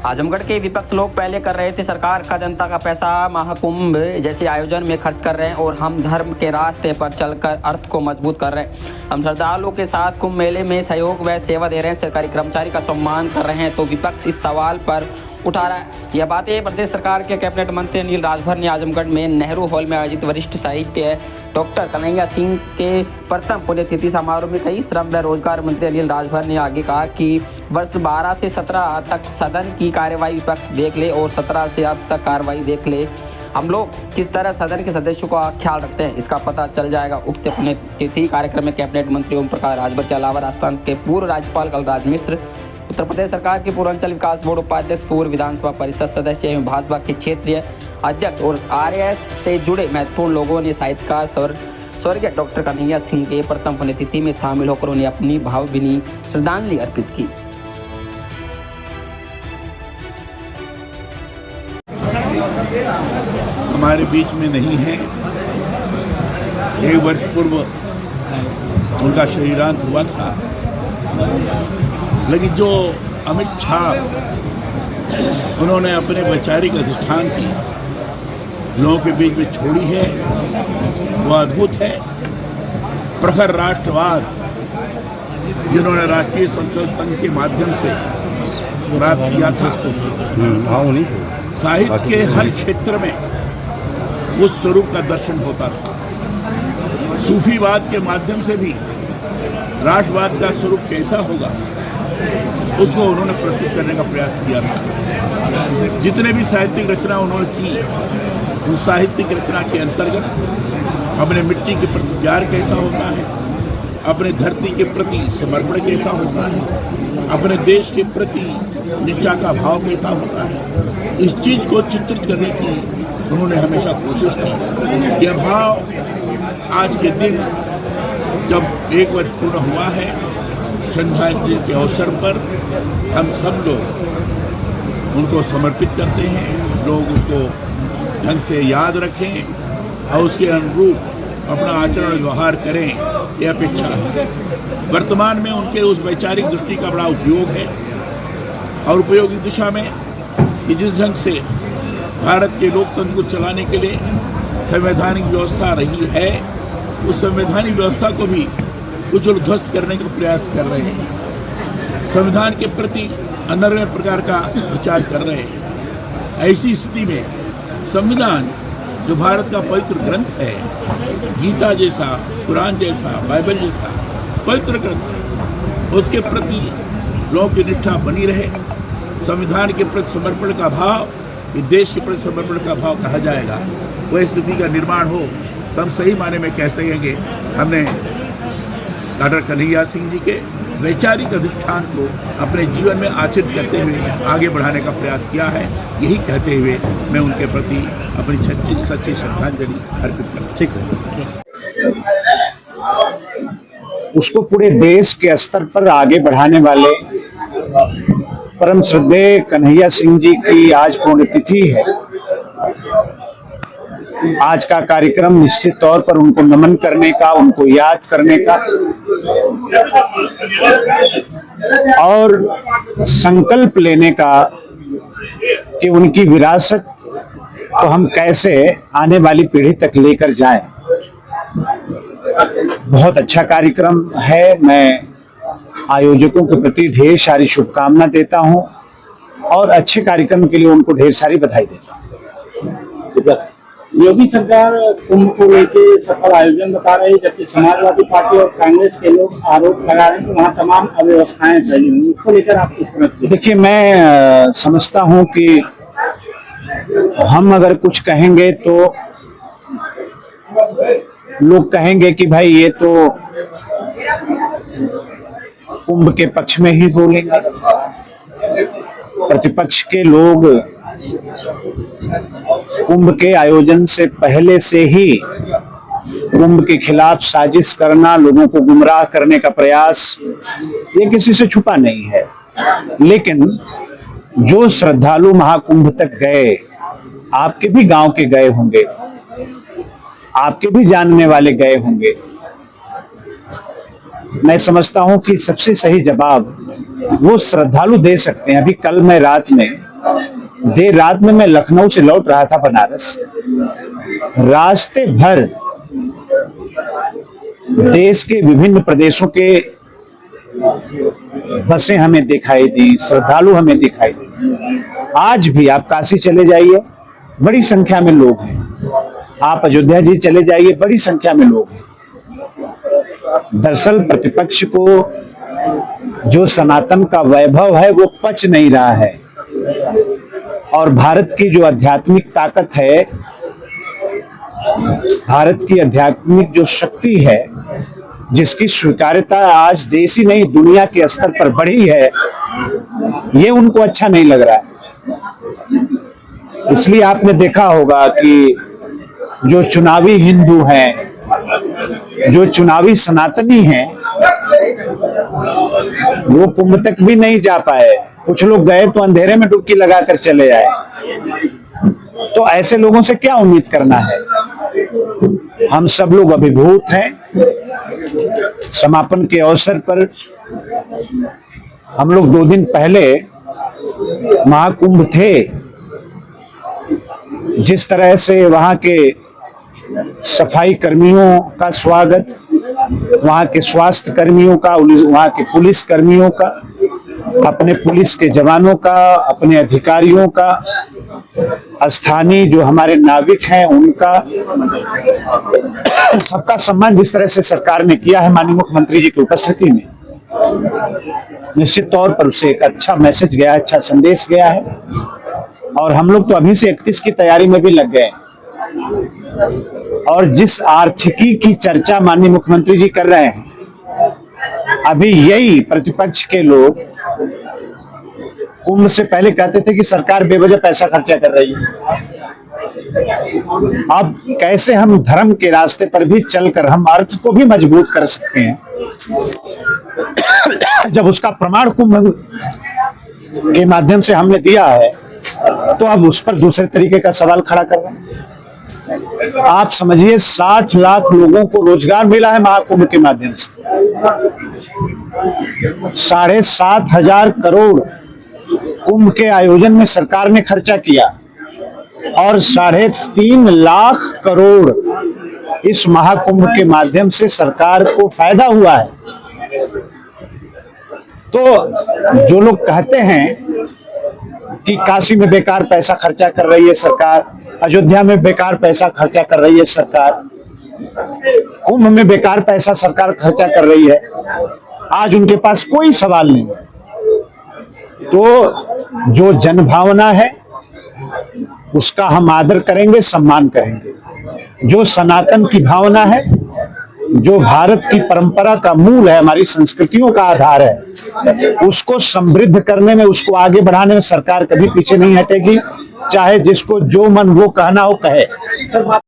आजमगढ़ के विपक्ष लोग पहले कर रहे थे सरकार का जनता का पैसा महाकुंभ जैसे आयोजन में खर्च कर रहे हैं और हम धर्म के रास्ते पर चलकर अर्थ को मजबूत कर रहे हैं। हम श्रद्धालुओं के साथ कुंभ मेले में सहयोग व सेवा दे रहे हैं, सरकारी कर्मचारी का सम्मान कर रहे हैं, तो विपक्ष इस सवाल पर उठा रहा है। यह बातें प्रदेश सरकार के कैबिनेट मंत्री अनिल राजभर ने आजमगढ़ में नेहरू हॉल में आयोजित वरिष्ठ साहित्य डॉक्टर कन्हैया सिंह के प्रथम पुण्यतिथि समारोह में कही। श्रम व रोजगार मंत्री अनिल राजभर ने आगे कहा कि वर्ष 12 से 17 तक सदन की कार्यवाही विपक्ष देख ले और 17 से अब तक कार्रवाई देख ले। हम लोग किस तरह सदन के सदस्यों का ख्याल रखते हैं इसका पता चल जाएगा। उक्त पुण्यतिथि कार्यक्रम में कैबिनेट मंत्री ओम प्रकाश राजभर के अलावा राजस्थान के पूर्व राज्यपाल कलराज मिश्र, उत्तर प्रदेश सरकार के पूर्वांचल विकास बोर्ड उपाध्यक्ष, पूर्व विधानसभा परिषद सदस्य एवं भाजपा के क्षेत्रीय अध्यक्ष और आरएस से जुड़े महत्वपूर्ण लोगों ने साहित्यकार स्वर्गीय डॉक्टर कन्हैया सिंह के प्रथम पुण्यतिथि में शामिल होकर उन्हें अपनी भावभीनी श्रद्धांजलि अर्पित की। हमारे बीच में नहीं है। एक वर्ष पूर्व उनका शरीरांत हुआ था, लेकिन जो अमिट छाप उन्होंने अपने वैचारिक अधिष्ठान की लोगों के बीच में छोड़ी है वो अद्भुत है। प्रखर राष्ट्रवाद जिन्होंने राष्ट्रीय संसद संघ के माध्यम से प्राप्त किया था, साहित्य के हर क्षेत्र में उस स्वरूप का दर्शन होता था। सूफीवाद के माध्यम से भी राष्ट्रवाद का स्वरूप कैसा होगा उसको उन्होंने प्रस्तुत करने का प्रयास किया था। जितने भी साहित्यिक रचना उन्होंने की, उस साहित्यिक रचना के अंतर्गत अपने मिट्टी के प्रति प्यार कैसा होता है, अपने धरती के प्रति समर्पण कैसा होता है, अपने देश के प्रति निष्ठा का भाव कैसा होता है, इस चीज़ को चित्रित करने की उन्होंने हमेशा कोशिश की। यह भाव आज के दिन जब एक वर्ष पूर्ण हुआ है, श्रद्धांजलि के अवसर पर हम सब लोग उनको समर्पित करते हैं। लोग उसको ढंग से याद रखें और उसके अनुरूप अपना आचरण व्यवहार करें, यह अपेक्षा है। वर्तमान में उनके उस वैचारिक दृष्टि का बड़ा उपयोग है और उपयोगी दिशा में कि जिस ढंग से भारत के लोकतंत्र को चलाने के लिए संवैधानिक व्यवस्था रही है, उस संवैधानिक व्यवस्था को भी कुछ ध्वस्त करने का प्रयास कर रहे हैं। संविधान के प्रति अनर्गल प्रकार का विचार कर रहे हैं। ऐसी स्थिति में संविधान जो भारत का पवित्र ग्रंथ है, गीता जैसा, कुरान जैसा, बाइबल जैसा पवित्र ग्रंथ है, उसके प्रति लोगों की निष्ठा बनी रहे। संविधान के प्रति समर्पण का भाव, देश के प्रति समर्पण का भाव कहा जाएगा, वह स्थिति का निर्माण हो, तब सही माने में कह सकेंगे हमने डॉक्टर कन्हैया सिंह जी के वैचारिक अधिष्ठान को अपने जीवन में आचरित करते हुए आगे बढ़ाने का प्रयास किया है। यही कहते हुए मैं उनके प्रति अपनी सच्ची श्रद्धांजलि अर्पित करता हूँ। उसको पूरे देश के स्तर पर आगे बढ़ाने वाले परम श्रद्धेय कन्हैया सिंह जी की आज पुण्यतिथि है। आज का कार्यक्रम निश्चित तौर पर उनको नमन करने का, उनको याद करने का और संकल्प लेने का कि उनकी विरासत को हम कैसे आने वाली पीढ़ी तक लेकर जाएं। बहुत अच्छा कार्यक्रम है। मैं आयोजकों के प्रति ढेर सारी शुभकामना देता हूं और अच्छे कार्यक्रम के लिए उनको ढेर सारी बधाई देता हूं। योगी सरकार कुंभ को लेकर सफल आयोजन बता रही है, जबकि समाजवादी पार्टी और कांग्रेस के लोग आरोप लगा रहे हैं कि वहाँ तमाम अव्यवस्थाएं फैली हुई। उसको लेकर आप किस तरह? देखिए, मैं समझता हूँ कि हम अगर कुछ कहेंगे तो लोग कहेंगे कि भाई ये तो कुंभ के पक्ष में ही बोलेंगे। प्रतिपक्ष के लोग कुंभ के आयोजन से पहले से ही कुंभ के खिलाफ साजिश करना, लोगों को गुमराह करने का प्रयास, ये किसी से छुपा नहीं है। लेकिन जो श्रद्धालु महाकुंभ तक गए, आपके भी गांव के गए होंगे, आपके भी जानने वाले गए होंगे। मैं समझता हूं कि सबसे सही जवाब वो श्रद्धालु दे सकते हैं। अभी कल मैं रात में देर रात में मैं लखनऊ से लौट रहा था बनारस। रास्ते भर देश के विभिन्न प्रदेशों के बसें हमें दिखाई दी, श्रद्धालु हमें दिखाई दी। आज भी आप काशी चले जाइए, बड़ी संख्या में लोग हैं। आप अयोध्या जी चले जाइए, बड़ी संख्या में लोग हैं। दरअसल प्रतिपक्ष को जो सनातन का वैभव है वो पच नहीं रहा है, और भारत की जो आध्यात्मिक ताकत है, भारत की आध्यात्मिक जो शक्ति है, जिसकी स्वीकार्यता आज देश ही नहीं दुनिया के स्तर पर बढ़ी है, ये उनको अच्छा नहीं लग रहा है। इसलिए आपने देखा होगा कि जो चुनावी हिंदू हैं, जो चुनावी सनातनी हैं, वो कुंभ तक भी नहीं जा पाए। कुछ लोग गए तो अंधेरे में डुबकी लगाकर चले आए। तो ऐसे लोगों से क्या उम्मीद करना है? हम सब लोग अभिभूत हैं। समापन के अवसर पर हम लोग 2 दिन पहले महाकुंभ थे, जिस तरह से वहां के सफाई कर्मियों का स्वागत, वहां के स्वास्थ्य कर्मियों का, वहां के पुलिस कर्मियों का, अपने पुलिस के जवानों का, अपने अधिकारियों का, स्थानीय जो हमारे नाविक हैं उनका, सबका सम्मान जिस तरह से सरकार ने किया है माननीय मुख्यमंत्री जी की उपस्थिति में, निश्चित तौर पर उससे एक अच्छा मैसेज गया है, अच्छा संदेश गया है। और हम लोग तो अभी से 31 की तैयारी में भी लग गए। और जिस आर्थिकी की चर्चा माननीय मुख्यमंत्री जी कर रहे हैं, अभी यही प्रतिपक्ष के लोग कुंभ से पहले कहते थे कि सरकार बेवजह पैसा खर्चा कर रही है। अब कैसे हम धर्म के रास्ते पर भी चलकर हम अर्थ को भी मजबूत कर सकते हैं, जब उसका प्रमाण कुंभ के माध्यम से हमने दिया है, तो अब उस पर दूसरे तरीके का सवाल खड़ा कर रहे हैं। आप समझिए 60 लाख लोगों को रोजगार मिला है महाकुंभ के माध्यम से। 7,500 करोड़ कुंभ के आयोजन में सरकार ने खर्चा किया, और 3.5 लाख करोड़ इस महाकुंभ के माध्यम से सरकार को फायदा हुआ है। तो जो लोग कहते हैं कि काशी में बेकार पैसा खर्चा कर रही है सरकार, अयोध्या में बेकार पैसा खर्चा कर रही है सरकार, कुंभ में बेकार पैसा सरकार खर्चा कर रही है, आज उनके पास कोई सवाल नहीं। तो जो जनभावना है उसका हम आदर करेंगे, सम्मान करेंगे। जो सनातन की भावना है, जो भारत की परंपरा का मूल है, हमारी संस्कृतियों का आधार है, उसको समृद्ध करने में, उसको आगे बढ़ाने में सरकार कभी पीछे नहीं हटेगी। चाहे जिसको जो मन वो कहना हो कहे।